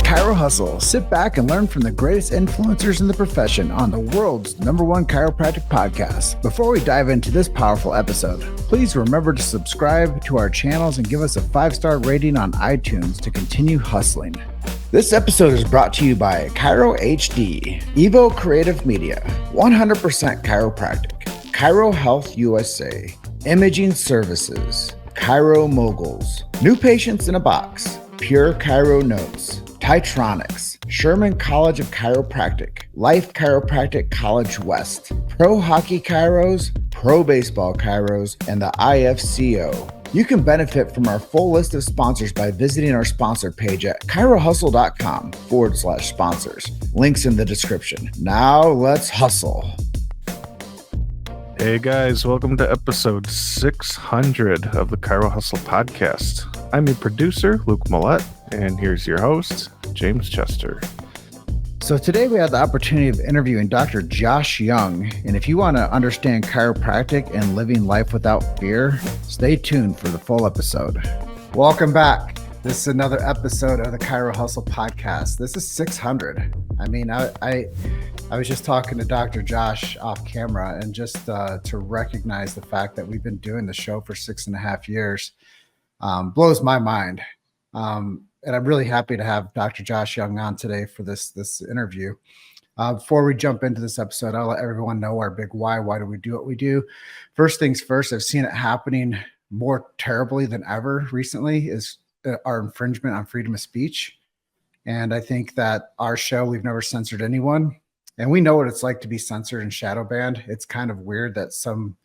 Chiro Hustle. Sit back and learn from the greatest influencers in the profession on the world's #1 chiropractic podcast. Before we dive into this powerful episode, please remember to subscribe to our channels and give us a 5-star rating on iTunes to continue hustling. This episode is brought to you by Chiro HD, Evo Creative Media, 100% Chiropractic, Chiro Health USA, Imaging Services, Chiro Moguls, New Patients in a Box, Pure Chiro Notes, Titronics, Sherman College of Chiropractic, Life Chiropractic College West, Pro Hockey Chiros, Pro Baseball Chiros, and the IFCO. You can benefit from our full list of sponsors by visiting our sponsor page at chirohustle.com/sponsors. Links in the description. Now let's hustle. Hey guys, welcome to episode 600 of the Chiro Hustle podcast. I'm your producer, Luke Millette, and here's your host, James Chester. So today we had the opportunity of interviewing Dr. Josh Young, and if you want to understand chiropractic and living life without fear, stay tuned for the full episode. Welcome back. This is another episode of the Chiro Hustle podcast. This is 600. I mean, I was just talking to Dr. Josh off camera, and just to recognize the fact that we've been doing the show for 6.5 years blows my mind. And I'm really happy to have Dr. Josh Young on today for this interview. Before we jump into this episode, I'll let everyone know our big why. Why do we do what we do? First things first, I've seen it happening more terribly than ever recently is our infringement on freedom of speech. And I think that our show, we've never censored anyone. And we know what it's like to be censored and shadow banned. It's kind of weird that some,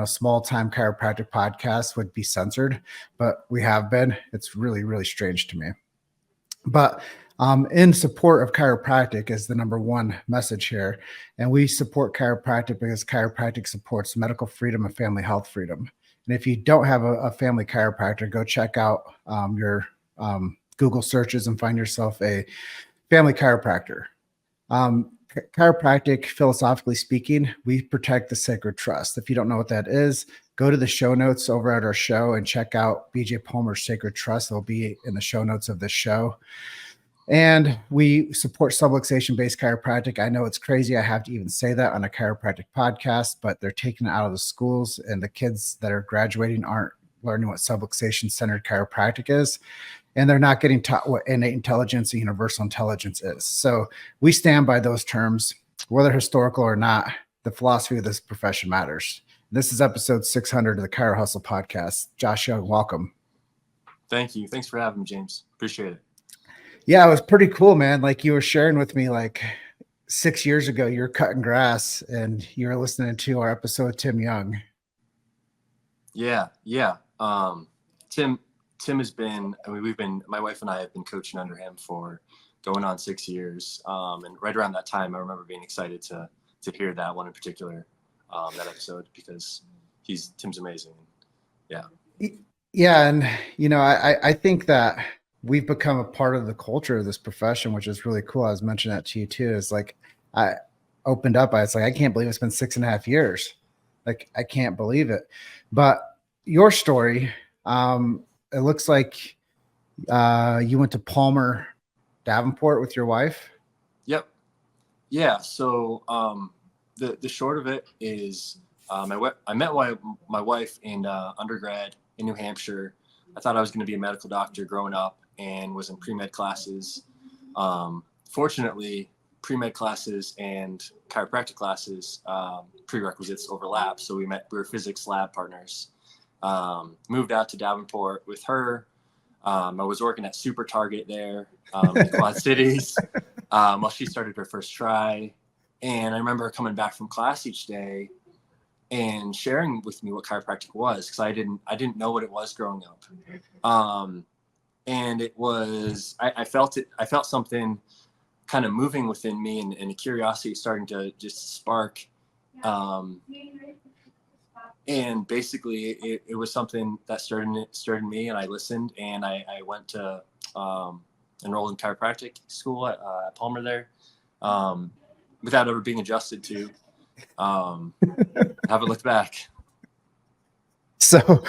small-time chiropractic podcasts would be censored, but we have been. It's really, really strange to me. But in support of chiropractic is the #1 message here. And we support chiropractic because chiropractic supports medical freedom and family health freedom. And if you don't have a family chiropractor, go check out your Google searches and find yourself a family chiropractor. Chiropractic, philosophically speaking, we protect the sacred trust. If you don't know what that is, go to the show notes over at our show and check out BJ Palmer's Sacred Trust. It'll be in the show notes of this show. And we support subluxation-based chiropractic. I know it's crazy I have to even say that on a chiropractic podcast, but they're taking it out of the schools, and the kids that are graduating aren't learning what subluxation-centered chiropractic is. And they're not getting taught what innate intelligence and universal intelligence is. So we stand by those terms, whether historical or not. The philosophy of this profession matters. This is episode 600 of the Chiro Hustle podcast. Josh Young, welcome. Thank you. Thanks for having me, James. Appreciate it. Yeah, it was pretty cool, man. Like you were sharing with me, like 6 years ago, you were cutting grass and you were listening to our episode with Tim Young. Yeah. Tim has been, my wife and I have been coaching under him for going on 6 years. And right around that time, I remember being excited to hear that one in particular, that episode, because Tim's amazing. Yeah. Yeah. And, I think that we've become a part of the culture of this profession, which is really cool. I was mentioning that to you too. It's like, I opened up. It's like, I can't believe it's been 6.5 years. Like, I can't believe it. But your story, it looks like you went to Palmer Davenport with your wife. Yep. Yeah. So the short of it is I met my wife in undergrad in New Hampshire. I thought I was going to be a medical doctor growing up and was in pre-med classes. Fortunately, pre-med classes and chiropractic classes, prerequisites overlap. So we were physics lab partners. Moved out to Davenport with her. I was working at Super Target there in the Quad Cities while she started her first try. And I remember coming back from class each day and sharing with me what chiropractic was, because I didn't know what it was growing up. And it was, I felt something kind of moving within me, and a curiosity starting to just spark. And basically it was something that stirred me, and I listened, and I went to enroll in chiropractic school at Palmer there, without ever being adjusted to. Haven't looked back. So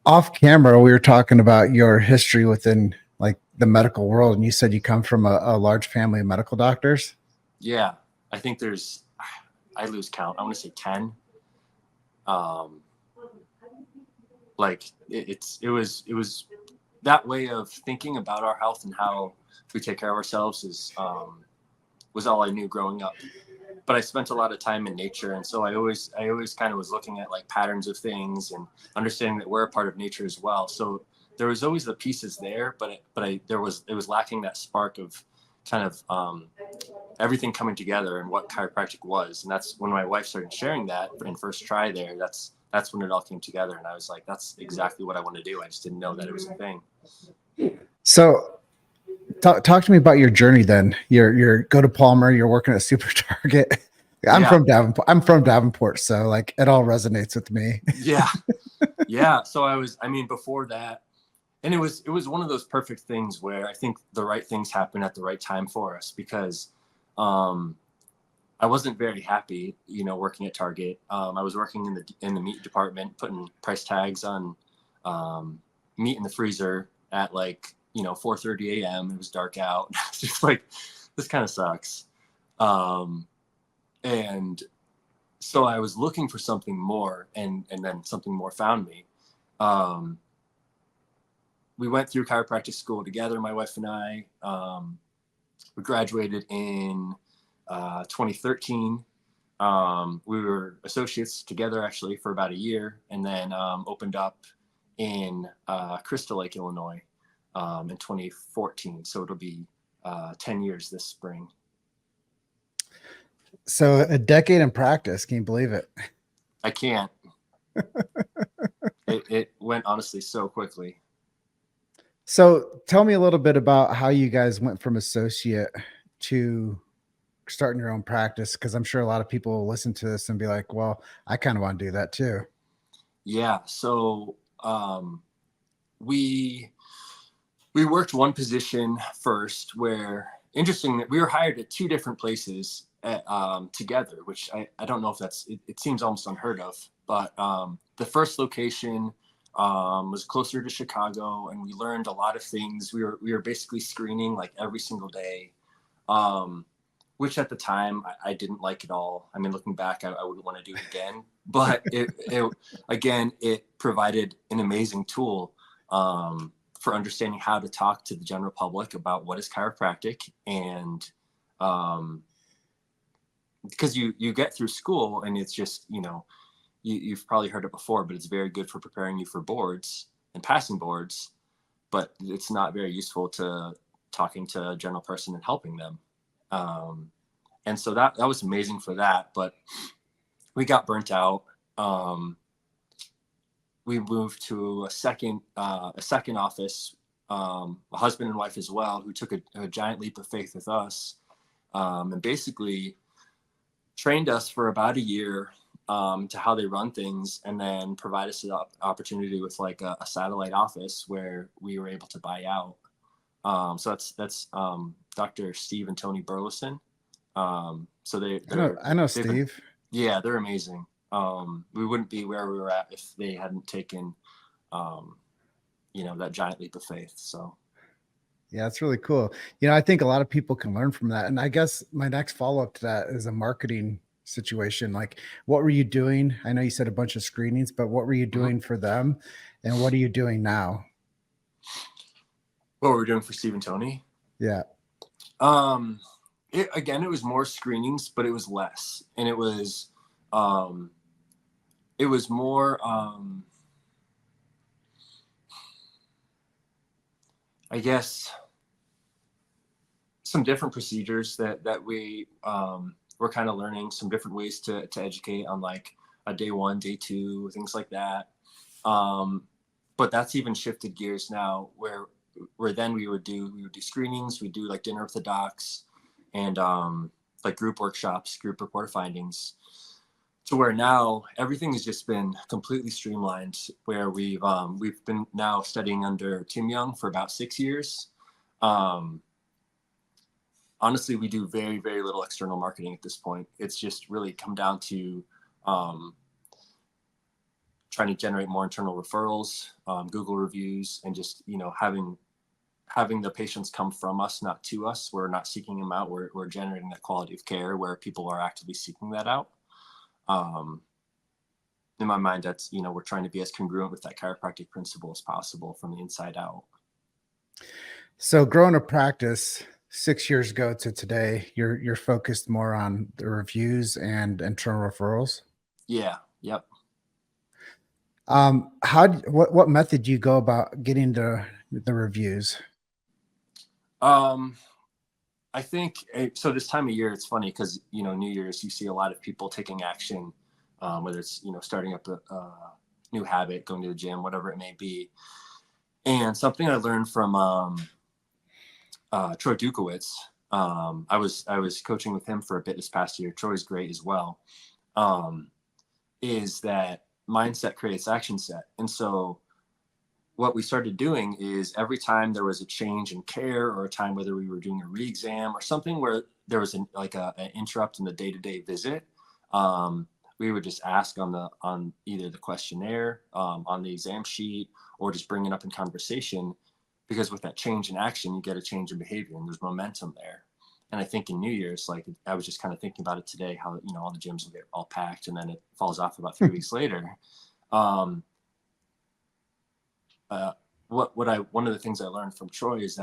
off camera, we were talking about your history within like the medical world, and you said you come from a large family of medical doctors. Yeah, I think I lose count. I want to say 10. Like it was that way of thinking about our health and how we take care of ourselves was all I knew growing up. But I spent a lot of time in nature, and so I always kind of was looking at like patterns of things and understanding that we're a part of nature as well. So there was always the pieces there, but it was lacking that spark of kind of everything coming together and what chiropractic was. And that's when my wife started sharing that in first try there. That's when it all came together, and I was like, that's exactly what I want to do. I just didn't know that it was a thing. So talk to me about your journey then. You're go to Palmer, you're working at Super Target. I'm from Davenport, so like it all resonates with me. Yeah. So before that, and it was one of those perfect things where I think the right things happen at the right time for us, because I wasn't very happy, working at Target. I was working in the meat department, putting price tags on meat in the freezer at 4:30 a.m. It was dark out. It's just like, this kind of sucks. And so I was looking for something more, and then something more found me. We went through chiropractic school together, my wife and I. We graduated in 2013. We were associates together actually for about a year, and then opened up in Crystal Lake, Illinois, in 2014. So it'll be 10 years this spring. So a decade in practice. Can you believe it? I can't. It went honestly so quickly. So tell me a little bit about how you guys went from associate to starting your own practice, because I'm sure a lot of people will listen to this and be like, well, I kind of want to do that too. Yeah. So we worked one position first where, interesting that we were hired at two different places together, which I don't know if it seems almost unheard of, but the first location was closer to Chicago, and we learned a lot of things. We were basically screening like every single day, which at the time I didn't like at all. I mean, looking back, I wouldn't want to do it again, but it provided an amazing tool for understanding how to talk to the general public about what is chiropractic. And because you get through school and it's just, you've probably heard it before, but it's very good for preparing you for boards and passing boards, but it's not very useful to talking to a general person and helping them. And so that was amazing for that, but we got burnt out. We moved to a second office, a husband and wife as well, who took a giant leap of faith with us, and basically trained us for about a year to how they run things, and then provide us the opportunity with like a satellite office where we were able to buy out. So that's Dr. Steve and Tony Burleson. So I know Steve. Yeah, they're amazing. We wouldn't be where we were at if they hadn't taken, that giant leap of faith. So. Yeah, it's really cool. I think a lot of people can learn from that. And I guess my next follow-up to that is a marketing situation. Like, what were you doing? I know you said a bunch of screenings, but what were you doing for them? And what are you doing now? What were we doing for Steve and Tony? Yeah. It was more screenings, but it was less. And it was more, I guess, some different procedures that we were kind of learning, some different ways to educate on like a day one, day two, things like that. But that's even shifted gears now, where then we would do screenings, we do like dinner with the docs, and like group workshops, group report findings, to where now everything has just been completely streamlined, where we've been now studying under Tim Young for about 6 years. Honestly, we do very, very little external marketing at this point. It's just really come down to trying to generate more internal referrals, Google reviews, and just, having having the patients come from us, not to us. We're not seeking them out. We're generating that quality of care where people are actively seeking that out. In my mind, that's, we're trying to be as congruent with that chiropractic principle as possible from the inside out. So growing a practice 6 years ago to today, you're focused more on the reviews and internal referrals. Yeah. Yep. What method do you go about getting the reviews? I think so. This time of year, it's funny because New Year's, you see a lot of people taking action, whether it's starting up a new habit, going to the gym, whatever it may be. And something I learned from Troy Dukowitz, I was coaching with him for a bit this past year. Troy's great as well. Is that mindset creates action set, and so what we started doing is every time there was a change in care or a time whether we were doing a re-exam or something where there was an interrupt in the day-to-day visit, we would just ask on either the questionnaire, on the exam sheet, or just bring it up in conversation, because with that change in action, you get a change in behavior and there's momentum there. And I think in New Year's, like I was just kind of thinking about it today, how, all the gyms will get all packed and then it falls off about 3 weeks later. One of the things I learned from Troy is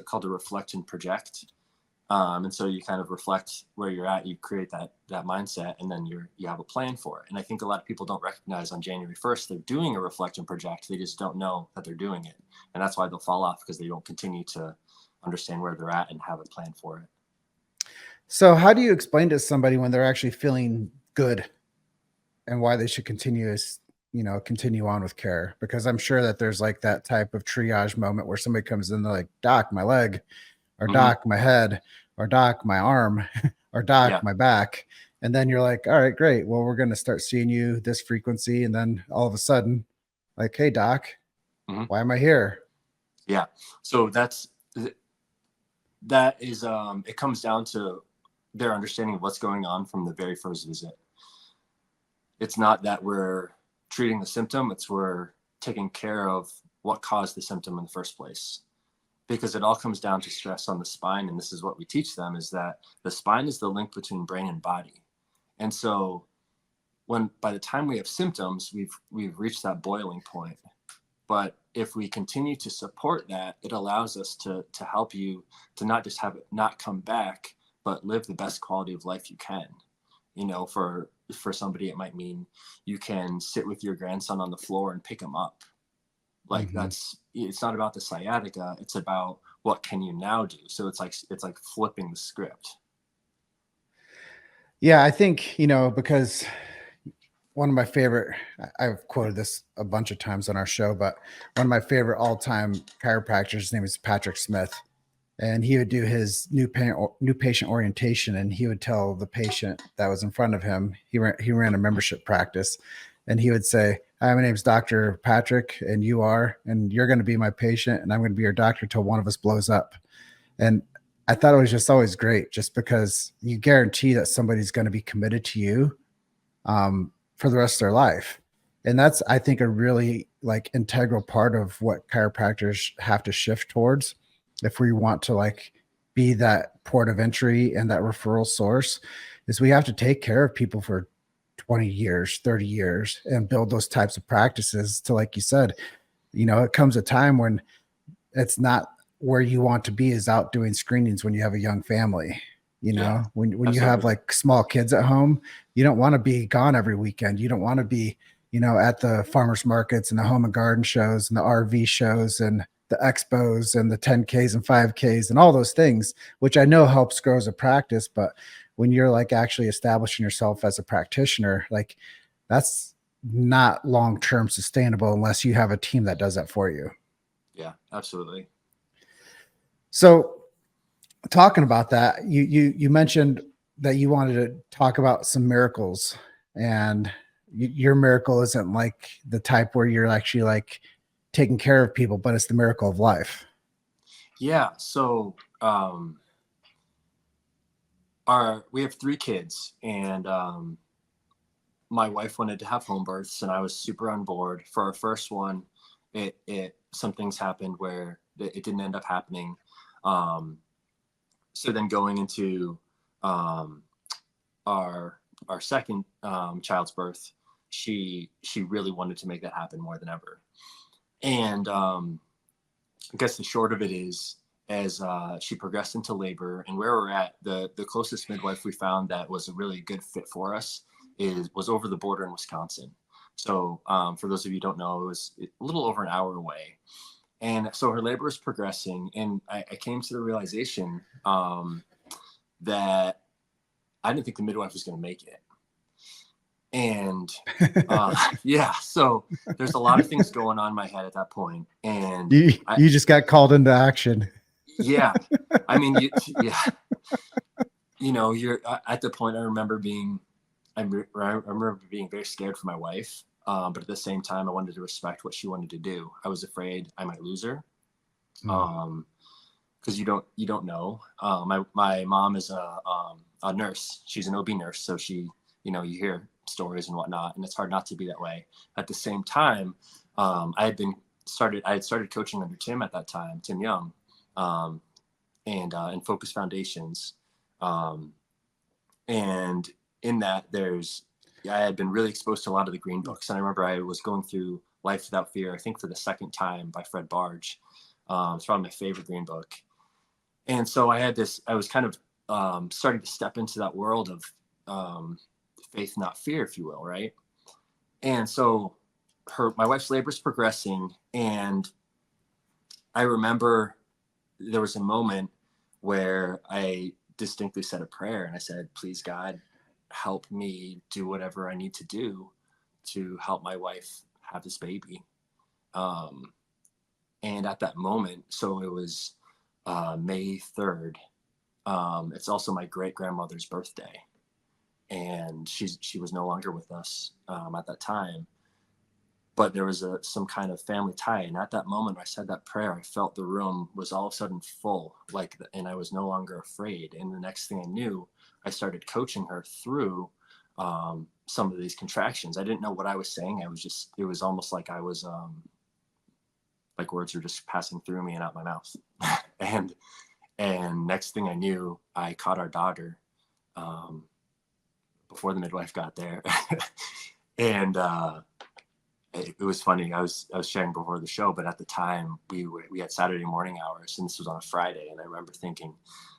called a reflect and project. And so you kind of reflect where you're at, you create that mindset, and then you have a plan for it. And I think a lot of people don't recognize on January 1st, they're doing a reflect and project. They just don't know that they're doing it. And that's why they'll fall off, because they don't continue to understand where they're at and have a plan for it. So how do you explain to somebody when they're actually feeling good and why they should continue on with care? Because I'm sure that there's like that type of triage moment where somebody comes in, they're like, doc, my leg, or doc, my head, or doc, my arm, or doc, my back. And then you're like, all right, great. Well, we're going to start seeing you this frequency. And then all of a sudden, like, hey, doc, why am I here? Yeah. So that is, it comes down to their understanding of what's going on from the very first visit. It's not that we're treating the symptom, it's we're taking care of what caused the symptom in the first place. Because it all comes down to stress on the spine. And this is what we teach them, is that the spine is the link between brain and body. And so by the time we have symptoms, we've reached that boiling point. But if we continue to support that, it allows us to help you to not just have it not come back, but live the best quality of life you can. For somebody, it might mean you can sit with your grandson on the floor and pick him up. Like it's not about the sciatica. It's about what can you now do? So it's like flipping the script. Yeah, I think, because one of my favorite, I've quoted this a bunch of times on our show, but one of my favorite all-time chiropractors, his name is Patrick Smith. And he would do his new patient orientation, and he would tell the patient that was in front of him, he ran a membership practice, and he would say, hi, my name's Dr. Patrick, and you're going to be my patient, and I'm going to be your doctor till one of us blows up. And I thought it was just always great, just because you guarantee that somebody's going to be committed to you for the rest of their life. And that's, I think, a really integral part of what chiropractors have to shift towards if we want to be that port of entry and that referral source, is we have to take care of people for 20 years, 30 years, and build those types of practices to, like you said, it comes a time when it's not where you want to be, is out doing screenings when you have a young family. When you have small kids at home, you don't want to be gone every weekend. You don't want to be, at the farmers markets and the home and garden shows and the RV shows and the expos and the 10Ks and 5Ks and all those things, which I know helps grow as a practice. But when you're actually establishing yourself as a practitioner, that's not long-term sustainable unless you have a team that does that for you. Yeah, absolutely. So talking about that, you mentioned that you wanted to talk about some miracles, and your miracle isn't the type where you're actually taking care of people, but it's the miracle of life. Yeah. So, we have 3 kids, and my wife wanted to have home births, and I was super on board. For our first one, some things happened where it didn't end up happening. So then going into our second child's birth, she really wanted to make that happen more than ever. And I guess the short of it is, as she progressed into labor and where we're at, the closest midwife we found that was a really good fit for us was over the border in Wisconsin. So for those of you who don't know, it was a little over an hour away. And so her labor was progressing, and I came to the realization that I didn't think the midwife was going to make it. And yeah, so there's a lot of things going on in my head at that point. And you just got called into action. Yeah. I mean, you're at the point. I remember being very scared for my wife. But at the same time, I wanted to respect what she wanted to do. I was afraid I might lose her. Cause you don't know. My mom is a nurse. She's an OB nurse. So she, you hear stories and whatnot, and it's hard not to be that way. At the same time, I had started coaching under Tim at that time, Tim Young, and Focus Foundations. And in that I had been really exposed to a lot of the green books. And I remember I was going through Life Without Fear, I think for the second time, by Fred Barge. It's probably my favorite green book. And so I was kind of starting to step into that world of faith, not fear, if you will, right? And so my wife's labor is progressing, and I remember there was a moment where I distinctly said a prayer, and I said, please, God, help me do whatever I need to do to help my wife have this baby. And at that moment, so it was May 3rd. It's also my great grandmother's birthday. And she was no longer with us at that time, but there was some kind of family tie. And at that moment, when I said that prayer, I felt the room was all of a sudden full, and I was no longer afraid. And the next thing I knew, I started coaching her through some of these contractions. I didn't know what I was saying. It was almost like I was like words were just passing through me and out my mouth. and next thing I knew, I caught our daughter before the midwife got there. And it was funny. I was sharing before the show, but at the time we had Saturday morning hours, and this was on a Friday. And I remember thinking,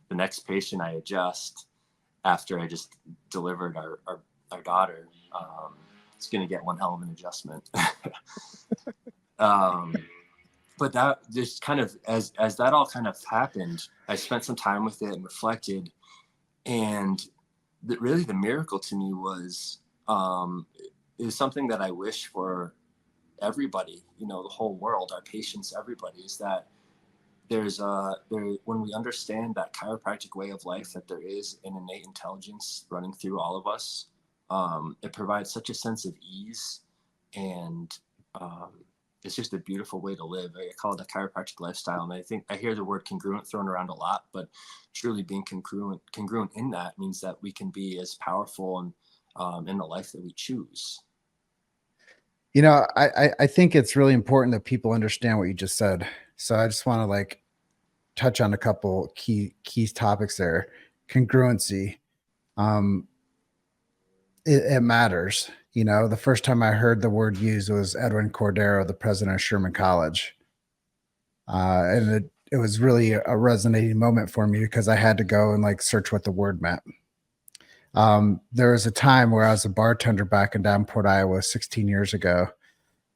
the next patient I adjust after I just delivered our daughter, it's going to get one hell of an adjustment. But that just kind of, as that all kind of happened, I spent some time with it and reflected. And really the miracle to me was, is something that I wish for everybody, the whole world, our patients, everybody, is that when we understand that chiropractic way of life, that there is an innate intelligence running through all of us, it provides such a sense of ease, and it's just a beautiful way to live. I call it a chiropractic lifestyle. And I think I hear the word congruent thrown around a lot, but truly being congruent in that means that we can be as powerful and in the life that we choose. I think it's really important that people understand what you just said. So I just want to touch on a couple key topics there. Congruency. It matters. The first time I heard the word used was Edwin Cordero, the president of Sherman College. And it was really a resonating moment for me, because I had to go and search what the word meant. There was a time where I was a bartender back in Davenport, Iowa, 16 years ago.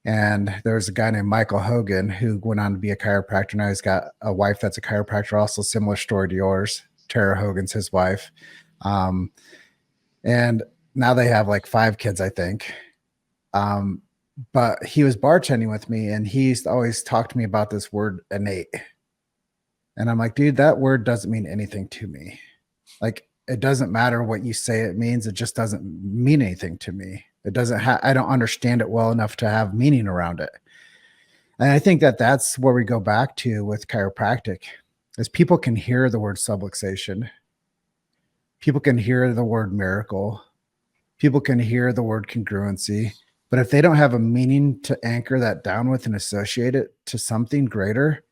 And there was a guy named Michael Hogan who went on to be a chiropractor. Now he's got a wife that's a chiropractor, also similar story to yours. Tara Hogan's his wife. And now they have 5 kids, I think. But he was bartending with me, and he used to always talk to me about this word innate. And I'm like, dude, that word doesn't mean anything to me. It doesn't matter what you say it means. It just doesn't mean anything to me. It doesn't I don't understand it well enough to have meaning around it. And I think that that's where we go back to with chiropractic, is people can hear the word subluxation. People can hear the word miracle. People can hear the word congruency. But if they don't have a meaning to anchor that down with and associate it to something greater,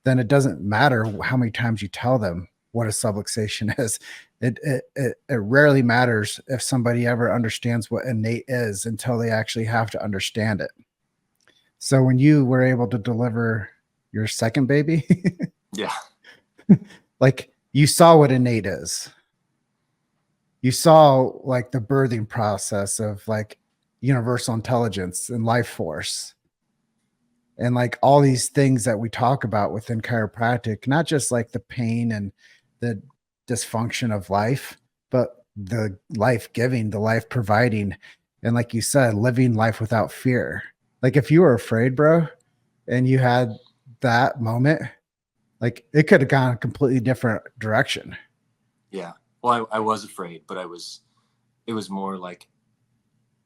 then it doesn't matter how many times you tell them what a subluxation is. It rarely matters if somebody ever understands what innate is until they actually have to understand it. So when you were able to deliver your second baby, Yeah. like you saw what innate is. You saw like the birthing process of like universal intelligence and life force and like all these things that we talk about within chiropractic, not just like the pain and the dysfunction of life, but the life giving, the life providing, and like you said, living life without fear. Like if you were afraid, bro, and you had that moment, like it could have gone a completely different direction. Yeah. Well, I was afraid, but it was more like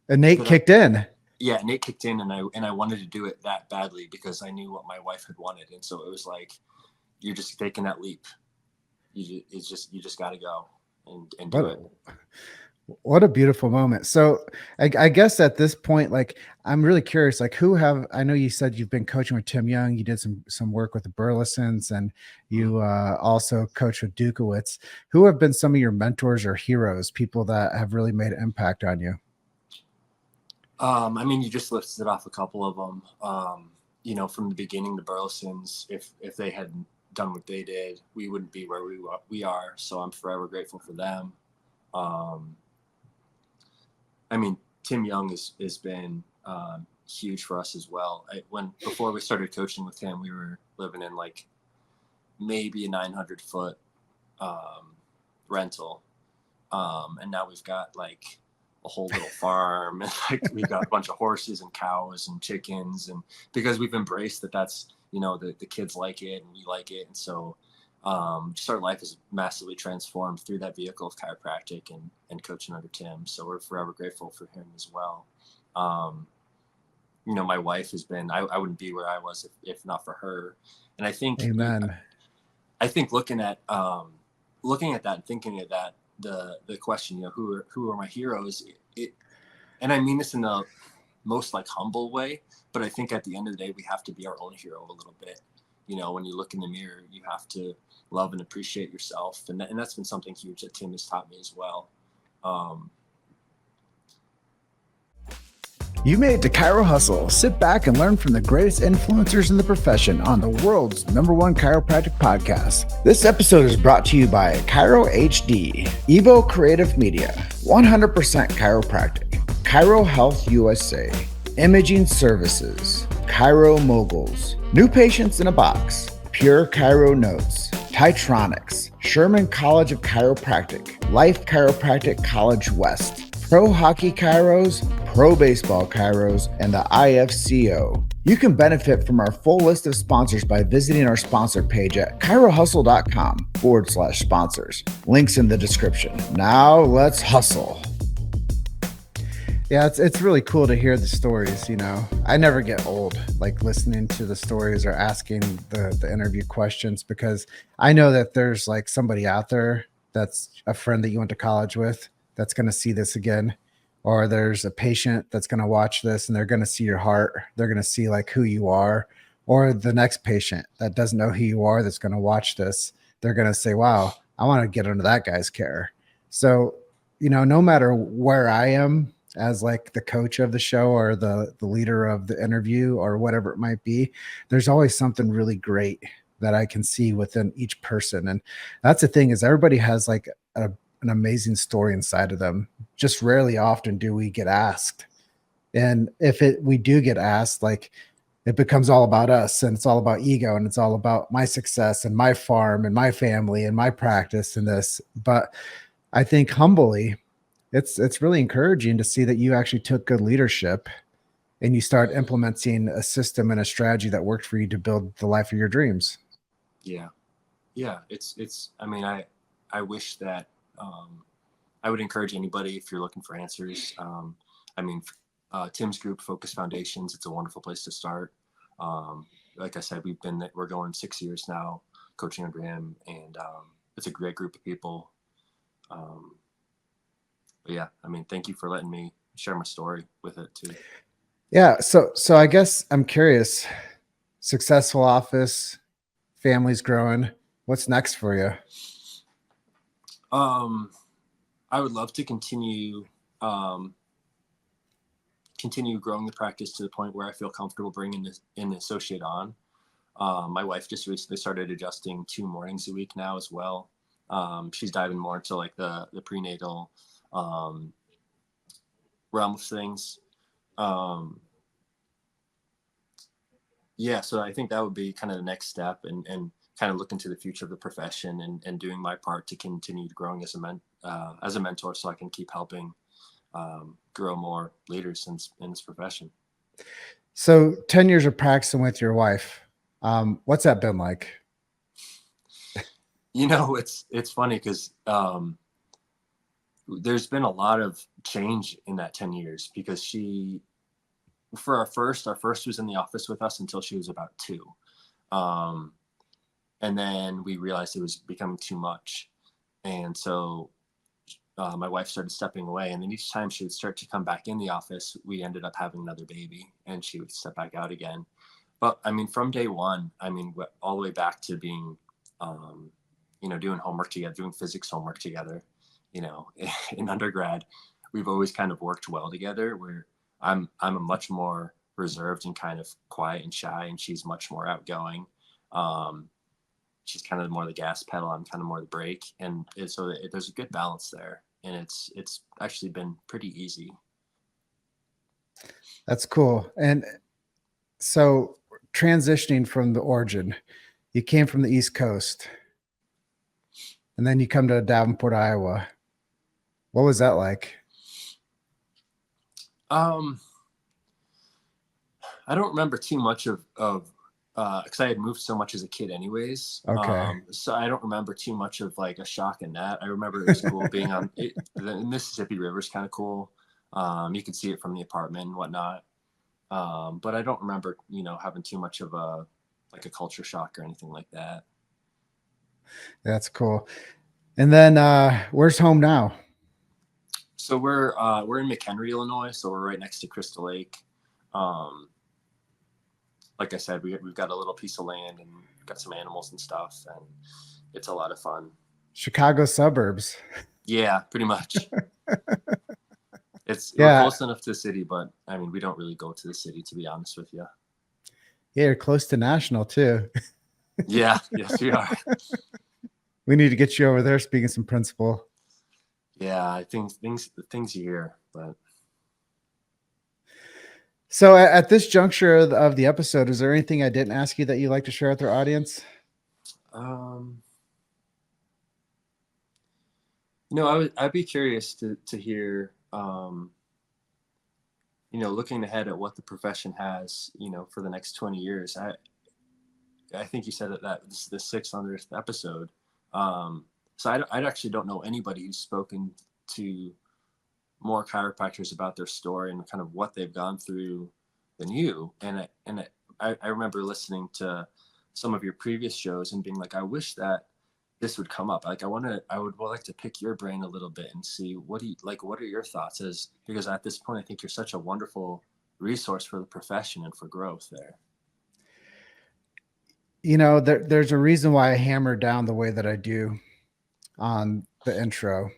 Innate kicked in. Yeah, Nate kicked in, and I wanted to do it that badly because I knew what my wife had wanted, and so it was like you're just taking that leap. You just got to go and do it. What a beautiful moment. So I guess at this point, like, I'm really curious, like I know you said you've been coaching with Tim Young, you did some work with the Burlesons, and you also coach with Dukowitz. Who have been some of your mentors or heroes, people that have really made an impact on you? I mean, you just listed off a couple of them. From the beginning, the Burlesons, if they hadn't done what they did, we wouldn't be where we are. So I'm forever grateful for them. I mean, Tim Young has been huge for us as well. Before we started coaching with him, we were living in like maybe a 900-foot rental, and now we've got like a whole little farm, and like we've got a bunch of horses and cows and chickens, and because we've embraced that's the kids like it and we like it, and so just our life is massively transformed through that vehicle of chiropractic and coaching under Tim. So we're forever grateful for him as well. My wife has been, I wouldn't be where I was if not for her. And I think, Amen. I think looking at that and thinking of that, the question, who are my heroes? And I mean this in the most like humble way, but I think at the end of the day, we have to be our own hero a little bit. When you look in the mirror, you have to love and appreciate yourself. And that's been something huge that Tim has taught me as well. You made it to Chiro Hustle. Sit back and learn from the greatest influencers in the profession on the world's #1 chiropractic podcast. This episode is brought to you by Chiro HD, Evo Creative Media, 100% Chiropractic, Chiro Health USA, Imaging Services, Chiro Moguls, New Patients in a Box, Pure Chiro Notes, Titronics, Sherman College of Chiropractic, Life Chiropractic College West, Pro Hockey Chiros, Pro Baseball Chiros, and the IFCO. You can benefit from our full list of sponsors by visiting our sponsor page at chirohustle.com/sponsors. Links in the description. Now let's hustle. Yeah, it's really cool to hear the stories. I never get old like listening to the stories or asking the interview questions, because I know that there's like somebody out there that's a friend that you went to college with that's going to see this again, or there's a patient that's going to watch this and they're going to see your heart. They're going to see like who you are, or the next patient that doesn't know who you are that's going to watch this. They're going to say, wow, I want to get under that guy's care. So, no matter where I am as like the coach of the show or the leader of the interview or whatever it might be, there's always something really great that I can see within each person. And that's the thing, is everybody has like an amazing story inside of them. Just rarely often do we get asked. And if we do get asked, like it becomes all about us, and it's all about ego, and it's all about my success and my farm and my family and my practice and this. But I think humbly, it's really encouraging to see that you actually took good leadership and you start implementing a system and a strategy that worked for you to build the life of your dreams. Yeah. I mean, I wish that, I would encourage anybody, if you're looking for answers. Tim's group, Focus Foundations, it's a wonderful place to start. Like I said, we're going 6 years now coaching under him, and it's a great group of people. But yeah, I mean, thank you for letting me share my story with it too. Yeah. So I guess I'm curious. Successful office, family's growing. What's next for you? I would love to um, continue growing the practice to the point where I feel comfortable bringing an associate on. My wife just recently started adjusting 2 mornings a week now as well. She's diving more into like the prenatal um, realm of things. Um, yeah, so I think that would be kind of the next step, and kind of look into the future of the profession, and doing my part to continue growing as a mentor, so I can keep helping grow more leaders in this profession. So 10 years of practicing with your wife. What's that been like? It's funny because there's been a lot of change in that 10 years, because for our first was in the office with us until she was about 2. And then we realized it was becoming too much. And so my wife started stepping away, and then each time she would start to come back in the office, we ended up having another baby, and she would step back out again. But I mean, from day one, I mean, all the way back to being, doing homework together, doing physics homework together, in undergrad, we've always kind of worked well together, where I'm a much more reserved and kind of quiet and shy, and she's much more outgoing. She's kind of more the gas pedal, I'm kind of more the brake, and there's a good balance there, and it's actually been pretty easy. That's cool. And so transitioning from the origin, you came from the East Coast and then you come to Davenport, Iowa. What was that like? I don't remember too much of because I had moved so much as a kid anyways. Okay. So I don't remember too much of like a shock in that. I remember it was cool being on it. The Mississippi River is kind of cool. You could see it from the apartment and whatnot. But I don't remember, having too much of a culture shock or anything like that. That's cool. And then where's home now? So we're in McHenry, Illinois. So we're right next to Crystal Lake. Like I said, we've got a little piece of land and got some animals and stuff, and it's a lot of fun. Chicago suburbs. Yeah, pretty much. We're close enough to the city, but I mean, we don't really go to the city, to be honest with you. Yeah, you're close to National too. Yeah, yes, we are. We need to get you over there speaking some principle. Yeah, I think the things you hear, but. So at this juncture of the episode, is there anything I didn't ask you that you'd like to share with our audience? I'd be curious to hear, looking ahead at what the profession has, for the next 20 years. I think you said that this is the 600th episode. So I actually don't know anybody who's spoken to more chiropractors about their story and kind of what they've gone through than you. And I remember listening to some of your previous shows and being like, I wish that this would come up. Like, I would like to pick your brain a little bit and see what are your thoughts, because at this point, I think you're such a wonderful resource for the profession and for growth there. There's a reason why I hammer down the way that I do on the intro,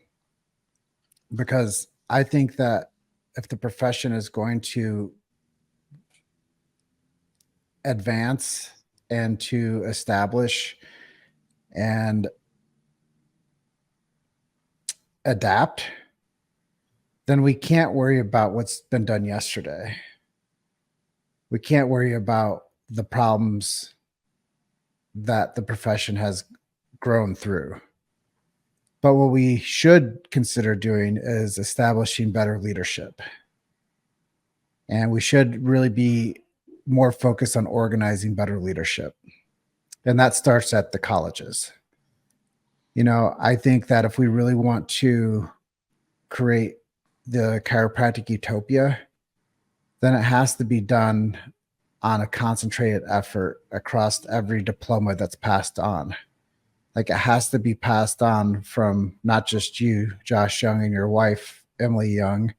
because I think that if the profession is going to advance and to establish and adapt, then we can't worry about what's been done yesterday. We can't worry about the problems that the profession has grown through. But what we should consider doing is establishing better leadership. And we should really be more focused on organizing better leadership. And that starts at the colleges. I think that if we really want to create the chiropractic utopia, then it has to be done on a concentrated effort across every diploma that's passed on. Like, it has to be passed on from not just you, Josh Young, and your wife, Emily Young,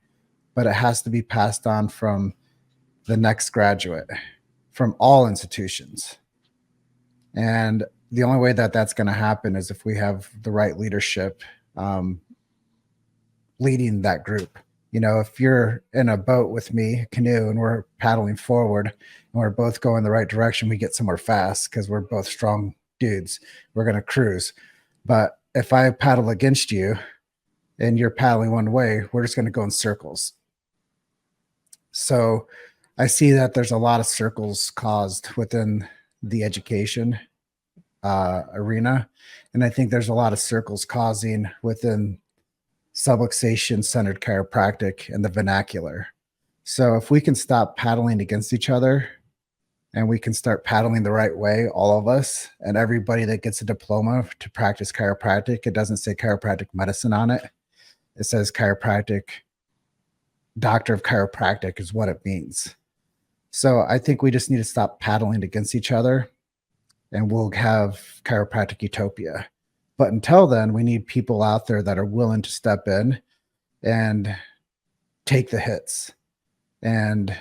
but it has to be passed on from the next graduate from all institutions. And the only way that that's going to happen is if we have the right leadership leading that group. If you're in a boat with me, a canoe, and we're paddling forward and we're both going the right direction, we get somewhere fast because we're both strong dudes. We're going to cruise. But if I paddle against you and you're paddling one way, we're just going to go in circles. So I see that there's a lot of circles caused within the education arena. And I think there's a lot of circles causing within subluxation centered chiropractic and the vernacular. So if we can stop paddling against each other and we can start paddling the right way, all of us, and everybody that gets a diploma to practice chiropractic, it doesn't say chiropractic medicine on it. It says chiropractic, doctor of chiropractic is what it means. So I think we just need to stop paddling against each other and we'll have chiropractic utopia. But until then, we need people out there that are willing to step in and take the hits and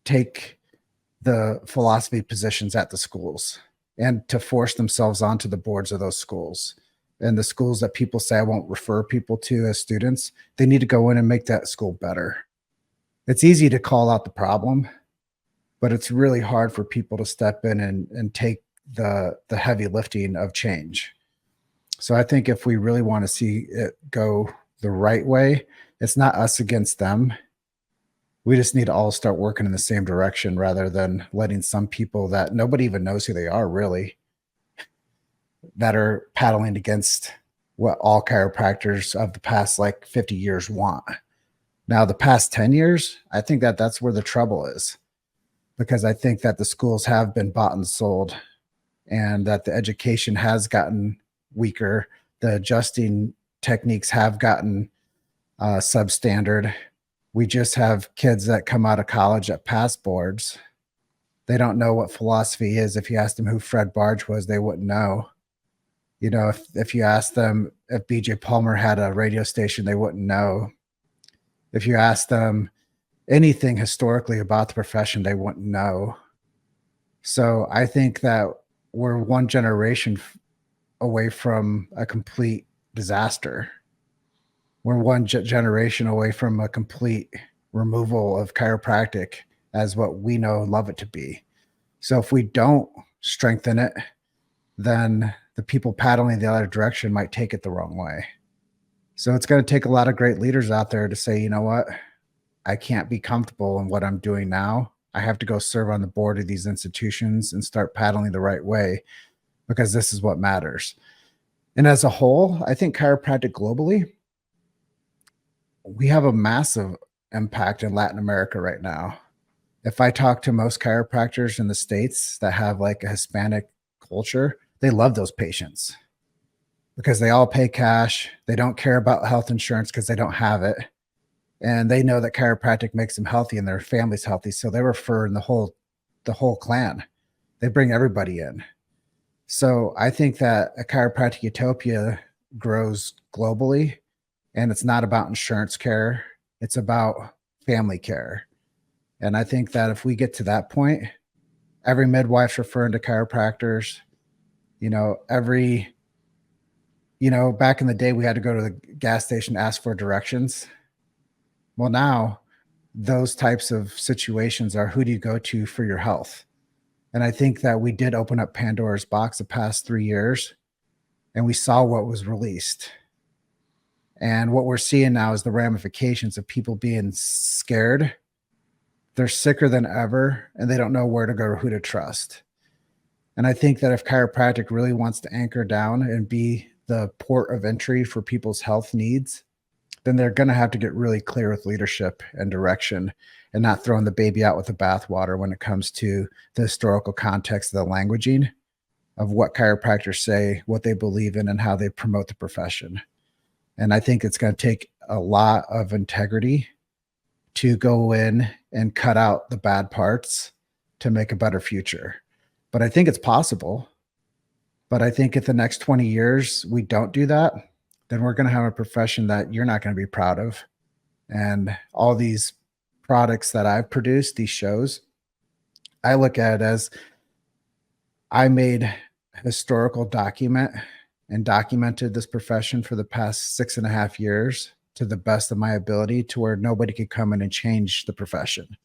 take the philosophy positions at the schools and to force themselves onto the boards of those schools. And the schools that people say I won't refer people to as students, they need to go in and make that school better. It's easy to call out the problem, but it's really hard for people to step in and take the heavy lifting of change. So I think if we really want to see it go the right way, it's not us against them. We just need to all start working in the same direction rather than letting some people that nobody even knows who they are really, that are paddling against what all chiropractors of the past 50 years want. Now, the past 10 years, I think that that's where the trouble is, because I think that the schools have been bought and sold and that the education has gotten weaker. The adjusting techniques have gotten substandard. We just have kids that come out of college that pass boards. They don't know what philosophy is. If you asked them who Fred Barge was, they wouldn't know. If you asked them if BJ Palmer had a radio station, they wouldn't know. If you asked them anything historically about the profession, they wouldn't know. So I think that we're one generation away from a complete disaster. We're one generation away from a complete removal of chiropractic as what we know and love it to be. So if we don't strengthen it, then the people paddling the other direction might take it the wrong way. So it's going to take a lot of great leaders out there to say, you know what, I can't be comfortable in what I'm doing now. I have to go serve on the board of these institutions and start paddling the right way, because this is what matters. And as a whole, I think chiropractic globally, we have a massive impact in Latin America right now. If I talk to most chiropractors in the States that have a Hispanic culture, they love those patients because they all pay cash. They don't care about health insurance because they don't have it. And they know that chiropractic makes them healthy and their family's healthy. So they refer in the whole clan. They bring everybody in. So I think that a chiropractic utopia grows globally, and it's not about insurance care. It's about family care. And I think that if we get to that point, every midwife's referring to chiropractors, back in the day, we had to go to the gas station, ask for directions. Well, now those types of situations are, who do you go to for your health? And I think that we did open up Pandora's box the past 3 years, and we saw what was released. And what we're seeing now is the ramifications of people being scared. They're sicker than ever, and they don't know where to go or who to trust. And I think that if chiropractic really wants to anchor down and be the port of entry for people's health needs, then they're going to have to get really clear with leadership and direction, and not throwing the baby out with the bathwater when it comes to the historical context of the languaging of what chiropractors say, what they believe in, and how they promote the profession. And I think it's going to take a lot of integrity to go in and cut out the bad parts to make a better future. But I think it's possible. But I think if the next 20 years we don't do that, then we're going to have a profession that you're not going to be proud of. And all these products that I've produced, these shows, I look at it as I made a historical document and documented this profession for the past 6.5 years to the best of my ability, to where nobody could come in and change the profession.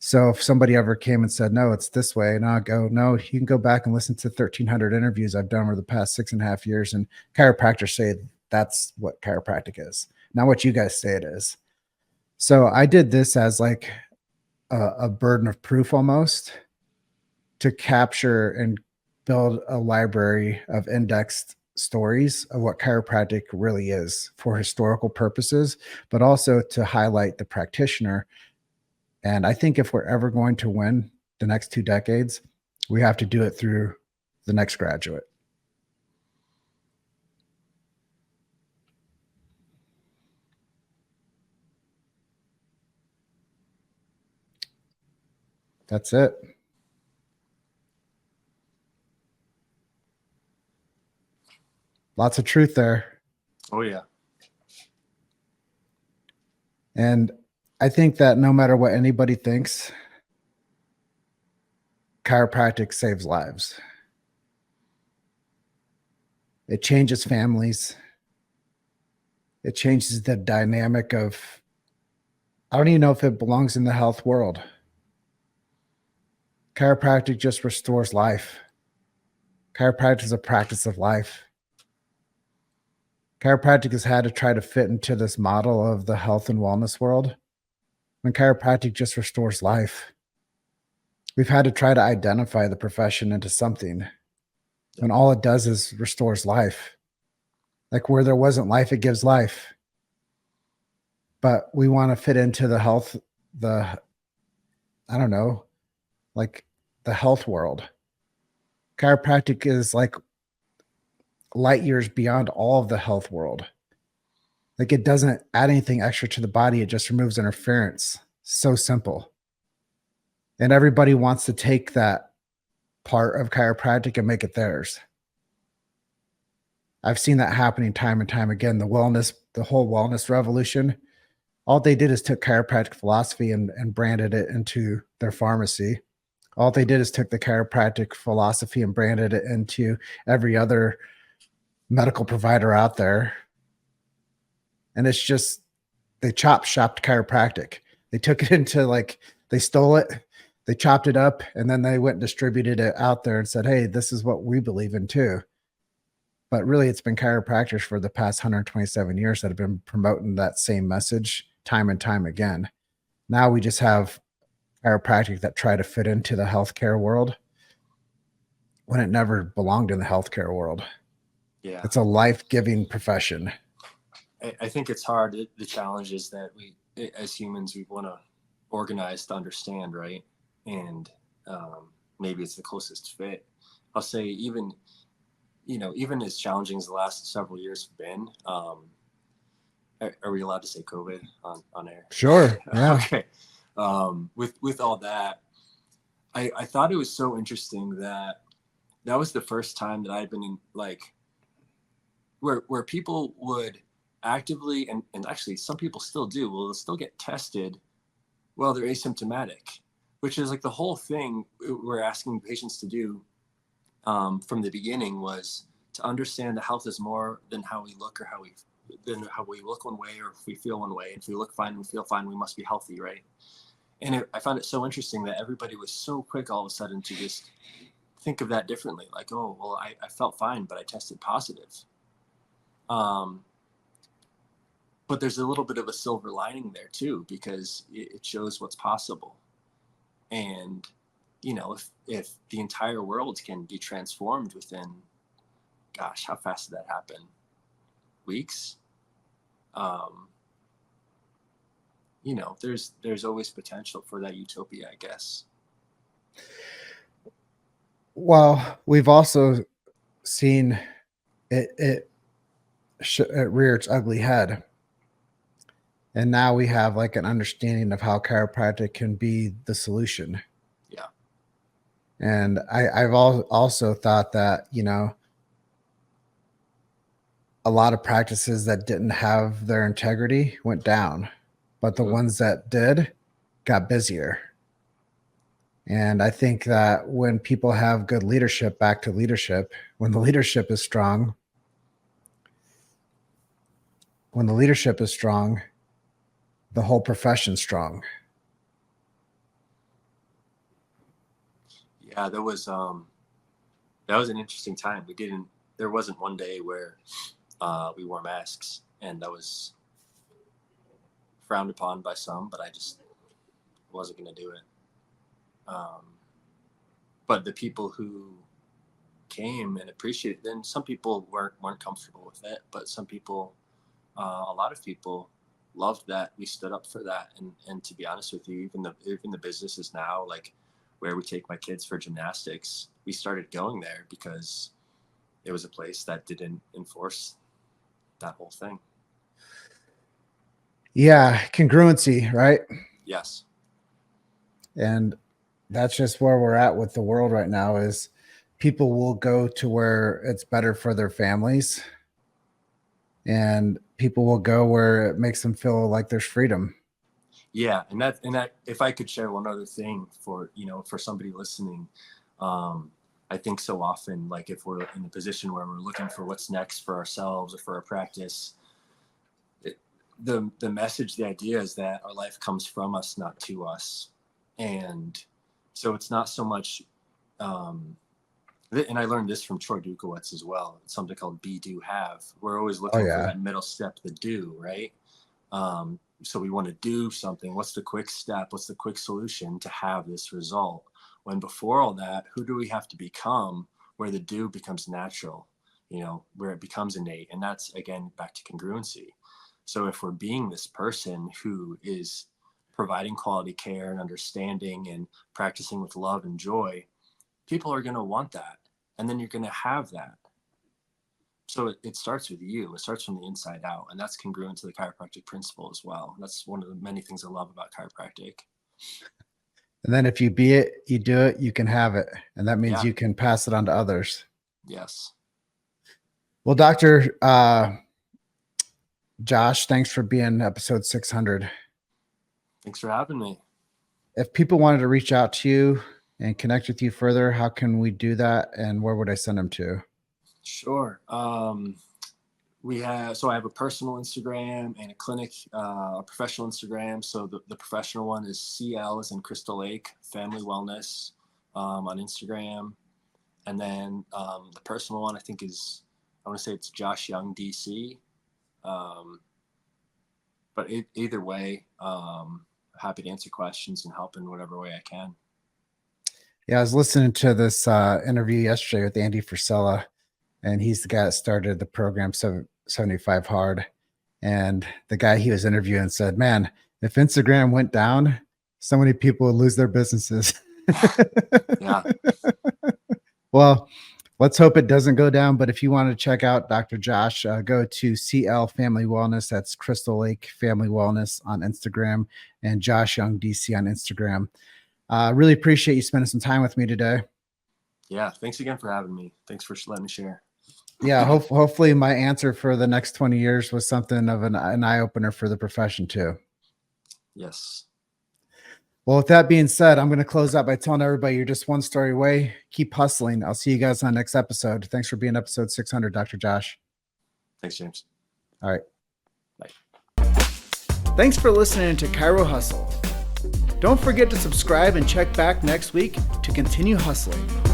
So if somebody ever came and said, no, it's this way, and I'll go, no, you can go back and listen to 1,300 interviews I've done over the past 6.5 years. And chiropractors say that's what chiropractic is, not what you guys say it is. So I did this as like a burden of proof almost, to capture and build a library of indexed stories of what chiropractic really is for historical purposes, but also to highlight the practitioner. And I think if we're ever going to win the next 2 decades, we have to do it through the next graduate. That's it. Lots of truth there. Oh, yeah. And I think that no matter what anybody thinks, chiropractic saves lives. It changes families. It changes the dynamic of, I don't even know if it belongs in the health world. Chiropractic just restores life. Chiropractic is a practice of life. Chiropractic has had to try to fit into this model of the health and wellness world, when chiropractic just restores life. We've had to try to identify the profession into something, when all it does is restores life. Like where there wasn't life, it gives life. But we want to fit into the health, I don't know, like the health world. Chiropractic is like light years beyond all of the health world. Like it doesn't add anything extra to the body. It just removes interference. So simple. And everybody wants to take that part of chiropractic and make it theirs. I've seen that happening time and time again. The whole wellness revolution, all they did is took chiropractic philosophy and branded it into their pharmacy. All they did is took the chiropractic philosophy and branded it into every other medical provider out there. And it's just, they chopped chiropractic. They took it into, like, they stole it, they chopped it up, and then they went and distributed it out there and said, hey, this is what we believe in too. But really, it's been chiropractors for the past 127 years that have been promoting that same message time and time again. Now we just have chiropractic that try to fit into the healthcare world when it never belonged in the healthcare world. Yeah. It's a life-giving profession. I think it's hard. The challenge is that we, as humans, we want to organize to understand, right? And maybe it's the closest fit. I'll say even as challenging as the last several years have been, are we allowed to say COVID on air? Sure. Yeah. Okay. With all that, I thought it was so interesting that was the first time that I'd been in, like, where people would actively, and actually some people still do, will still get tested while they're asymptomatic, which is like the whole thing we're asking patients to do from the beginning, was to understand that health is more than how we look, or how we look one way, or if we feel one way. If we look fine, we feel fine, we must be healthy, right? And I found it so interesting that everybody was so quick all of a sudden to just think of that differently. Like, oh, well, I felt fine, but I tested positive. But there's a little bit of a silver lining there too, because it shows what's possible. And, if the entire world can be transformed within, gosh, how fast did that happen? Weeks? There's always potential for that utopia, I guess. Well, we've also seen it rear its ugly head. And now we have like an understanding of how chiropractic can be the solution. Yeah. And I've also thought that, a lot of practices that didn't have their integrity went down, but the ones that did got busier. And I think that when people have good leadership, back to leadership, when the leadership is strong, the whole profession's strong. Yeah, that was an interesting time. There wasn't one day where we wore masks, and that was frowned upon by some, but I just wasn't going to do it. But the people who came and appreciated, then some people weren't comfortable with it, but some people, a lot of people loved that we stood up for that. And to be honest with you, even the businesses now, like where we take my kids for gymnastics, we started going there because it was a place that didn't enforce that whole thing. Yeah, congruency, right? Yes. And that's just where we're at with the world right now, is people will go to where it's better for their families, and people will go where it makes them feel like there's freedom. Yeah. And that, if I could share one other thing for somebody listening, I think so often, like if we're in a position where we're looking for what's next for ourselves or for our practice, the message, the idea is that our life comes from us, not to us. And so it's not so much, and I learned this from Troy Dukowitz as well. It's something called be, do, have. We're always looking for that middle step, the do, right? So we want to do something. What's the quick step? What's the quick solution to have this result? When before all that, who do we have to become where the do becomes natural, where it becomes innate? And that's, again, back to congruency. So if we're being this person who is providing quality care and understanding and practicing with love and joy, people are going to want that. And then you're going to have that. So it starts with you. It starts from the inside out. And that's congruent to the chiropractic principle as well. That's one of the many things I love about chiropractic. And then if you be it, you do it, you can have it. And that means you can pass it on to others. Yes. Well, Dr. Josh, thanks for being episode 600. Thanks for having me. If people wanted to reach out to you and connect with you further, how can we do that? And where would I send them to? Sure. I have a personal Instagram and a clinic, a professional Instagram. So the professional one is CL as in Crystal Lake Family Wellness on Instagram. And then the personal one, I think I want to say it's Josh Young DC. But either way, happy to answer questions and help in whatever way I can. Yeah, I was listening to this interview yesterday with Andy Frisella, and he's the guy that started the program 75 Hard. And the guy he was interviewing said, man, if Instagram went down, so many people would lose their businesses. Yeah. Well, let's hope it doesn't go down. But if you want to check out Dr. Josh, go to CL Family Wellness. That's Crystal Lake Family Wellness on Instagram, and Josh Young DC on Instagram. Really appreciate you spending some time with me today. Yeah. Thanks again for having me. Thanks for letting me share. Yeah. Hopefully my answer for the next 20 years was something of an eye opener for the profession too. Yes. Well, with that being said, I'm going to close out by telling everybody you're just one story away. Keep hustling. I'll see you guys on the next episode. Thanks for being episode 600, Dr. Josh. Thanks, James. All right. Bye. Thanks for listening to Chiro Hustle. Don't forget to subscribe and check back next week to continue hustling.